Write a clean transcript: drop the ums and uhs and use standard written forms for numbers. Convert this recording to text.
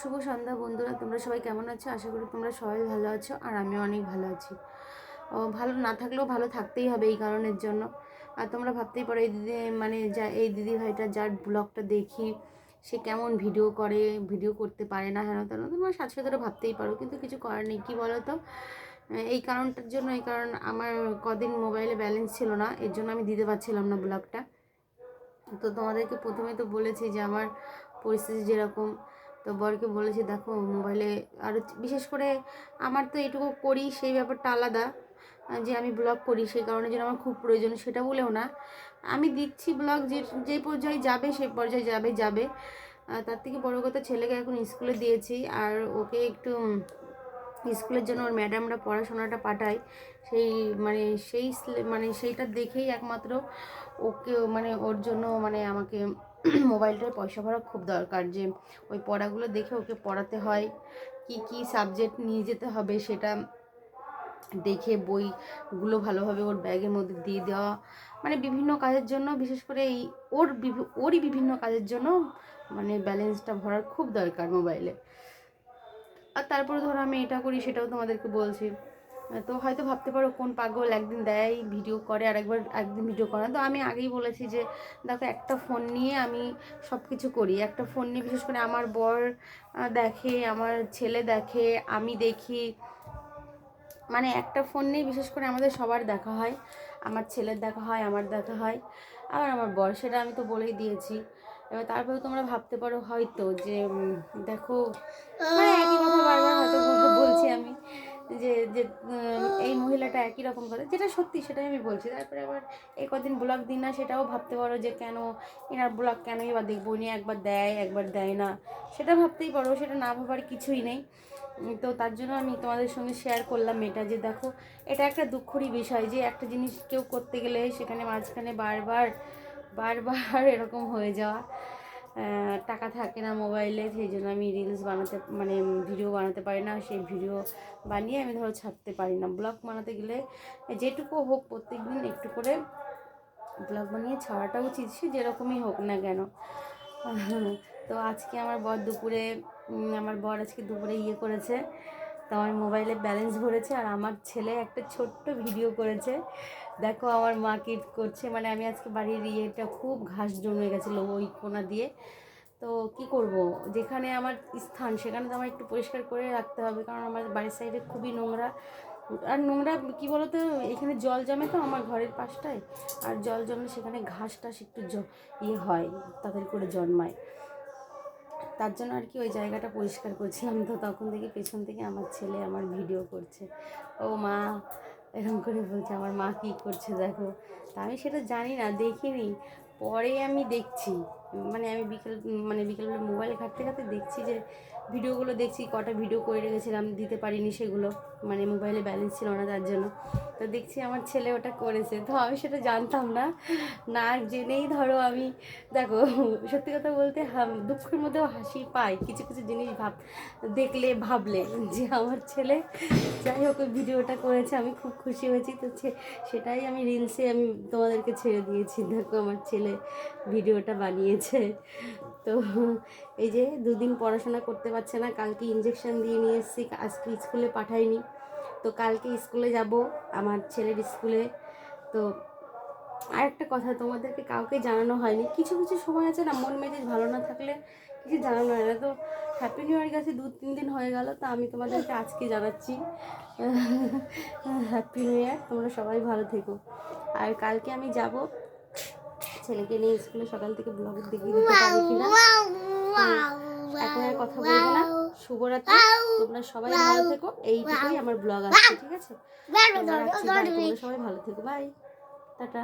শুভ সন্ধ্যা বন্ধুরা, তোমরা সবাই কেমন আছো? আশা করি তোমরা সবাই ভালো আছো, আর আমিও অনেক ভালো আছি। ভালো না থাকলেও ভালো থাকতেই হবে এই কারণের জন্য। আর তোমরা ভাবতেই পারো এই দিদি মানে এই দিদি ভাইটা যার ব্লগটা দেখি সে কেমন ভিডিও করে, ভিডিও করতে পারে না, হেন তেন তোমরা সাথে সাথে ভাবতেই পারো, কিন্তু কিছু করার নেই। কী বলো তো, এই কারণটার জন্য, এই কারণ আমার কদিন মোবাইলে ব্যালেন্স ছিল না, এর জন্য আমি দিতে পারছিলাম না ব্লগটা। তো তোমাদেরকে প্রথমে তো বলেছি যে আমার পরিস্থিতি যেরকম, তো বরকে বলেছি দেখো মোবাইলে, আর বিশেষ করে আমার তো এটুকু করি সেই ব্যাপারটা আলাদা, যে আমি ব্লগ করি সেই কারণে যেন আমার খুব প্রয়োজন সেটা বলেও না, আমি দিচ্ছি ব্লগ যে পর্যায়ে যাবে সেই পর্যায়ে যাবে। তার থেকে বড় কথা, ছেলেকে এখন স্কুলে দিয়েছি, আর ওকে একটু স্কুলের জন্য ওর ম্যাডামরা পড়াশোনাটা পাঠায়, সেই সেইটা দেখেই একমাত্র ওকে ওর জন্য আমাকে মোবাইলটায় পয়সা ভরা খুব দরকার, যে ওই পড়াগুলো দেখে ওকে পড়াতে হয়, কি সাবজেক্ট নিয়ে যেতে হবে সেটা দেখে বইগুলো ভালোভাবে ওর ব্যাগের মধ্যে দিয়ে দেওয়া, বিভিন্ন কাজের জন্য, বিশেষ করে এই ওরই বিভিন্ন কাজের জন্য ব্যালেন্সটা ভরার খুব দরকার মোবাইলে। আর তারপরে ধরো আমি এটা করি, সেটাও তোমাদেরকে বলছি। তো হয়তো ভাবতে পারো কোন পাগল একদিন দেয় ভিডিও করে আর একদিন ভিডিও করে না। তো আমি আগেই বলেছি যে দেখো, একটা ফোন নিয়ে আমি সব কিছু করি, একটা ফোন নিয়ে বিশেষ করে আমার বর দেখে, আমার ছেলে দেখে, আমি দেখি, একটা ফোন নিয়ে বিশেষ করে আমাদের সবার দেখা হয়, আমার ছেলের দেখা হয়, আমার দেখা হয়, আবার আমার বর, সেটা আমি তো বলেই দিয়েছি। এবার তারপরে তোমরা ভাবতে পারো হয়তো যে দেখো, একই কথা বারবার হয়তো বলছি আমি, যে যে এই মহিলাটা একই রকম কথা, যেটা সত্যি সেটাই আমি বলছি। তারপরে আবার এই কদিন ব্লগ দিই না, সেটাও ভাবতে পারো যে কেন এনার ব্লগ কেনই বা দেখবো, উনি একবার দেয় একবার দেয় না, সেটা ভাবতেই পারো, সেটা না ভাবার কিছুই নেই। তো তার জন্য আমি তোমাদের সঙ্গে শেয়ার করলাম এটা, যে দেখো এটা একটা দুঃখরই বিষয়, যে একটা জিনিস কেউ করতে গেলে সেখানে মাঝখানে বারবার বারবার এরকম হয়ে যাওয়া, টাকা থাকে না মোবাইলে, সেই জন্য আমি রিলস বানাতে ভিডিও বানাতে পারি না, সেই ভিডিও বানিয়ে আমি ধরো ছাড়তে পারি না। ব্লগ বানাতে গেলে যেটুকু হোক প্রত্যেক দিন একটু করে ব্লগ বানিয়ে ছাড়াটা উচিত, সে যেরকমই হোক না কেন। তো আজকে আমার বর আজকে দুপুরে করেছে, তো আমার মোবাইলে ব্যালেন্স ভরেছে, আর আমার ছেলে একটা ছোট্ট ভিডিও করেছে। দেখো আমার মা কি করছে, আমি আজকে বাড়ির খুব ঘাস জমে গেছিলো ওই কোনা দিয়ে, তো কি করব, যেখানে আমার স্থান সেখানে তো আমার একটু পরিষ্কার করে রাখতে হবে, কারণ আমার বাড়ির সাইডে খুবই নোংরা। আর নোংরা কী বলো তো, এখানে জল জমে তো আমার ঘরের পাশটায়, আর জল জমলে সেখানে ঘাস টাস একটু হয়, তাড়াতাড়ি করে জন্মায়, তার জন্য আর কি ওই জায়গাটা পরিষ্কার করছিলাম। তো তখন থেকে পেছন থেকে আমার ছেলে আমার ভিডিও করছে, ও মা এরকম করে বলছে, আমার মা কী করছে দেখো। তা আমি সেটা জানি না, দেখিনি, পরে আমি দেখছি, আমি বিকেলবেলা মোবাইল ঘাঁটতে ঘাঁটতে দেখছি, যে ভিডিওগুলো দেখছি, কটা ভিডিও করে রেখেছিলাম, দিতে পারিনি সেগুলো, মোবাইলে ব্যালেন্স ছিল না তার জন্য। তো দেখছি আমার ছেলে ওটা করেছে, তো আমি সেটা জানতাম না, না জেনেই ধরো আমি, দেখো সত্যি কথা বলতে দুঃখের মধ্যেও হাসি পাই কিছু কিছু জিনিস দেখলে ভাবলে, যে আমার ছেলে যাই হোক ওই ভিডিওটা করেছে, আমি খুব খুশি হয়েছি। তো সেটাই আমি রিলসে আমি তোমাদেরকে ছেড়ে দিয়েছি, দেখো আমার ছেলে ভিডিওটা বানিয়েছে। তো এই যে দুদিন পড়াশোনা করতে পারছে না, কালকে ইঞ্জেকশন দিয়ে নিয়ে এসেছি, আজকে স্কুলে পাঠাইনি, তো কালকে স্কুলে যাব আমার ছেলের স্কুলে। তো আর একটা কথা তোমাদেরকে কাউকে জানানো হয়নি, কিছু কিছু সময় আছে না, মন মেজাজ ভালো না থাকলে কিছু জানানো হয় না। তো হ্যাপি নিউ ইয়ার গেছে 2-3 দিন হয়ে গেল, তো আমি তোমাদেরকে আজকে জানাচ্ছি হ্যাপি নিউ ইয়ার, তোমরা সবাই ভালো থেকো। আর কালকে আমি যাব ছেলেকে নিয়ে স্কুলে, সকাল থেকে ব্লগে দেখিয়ে দিতে পারি কিনা এখন আর কথা বলবো না। শুভরাত্রি, তোমরা সবাই ভালো থেকো, এইটুকুই আমার ব্লগ আসছে, ঠিক আছে? তোমরা সবাই ভালো থেকো, বাই, টাটা।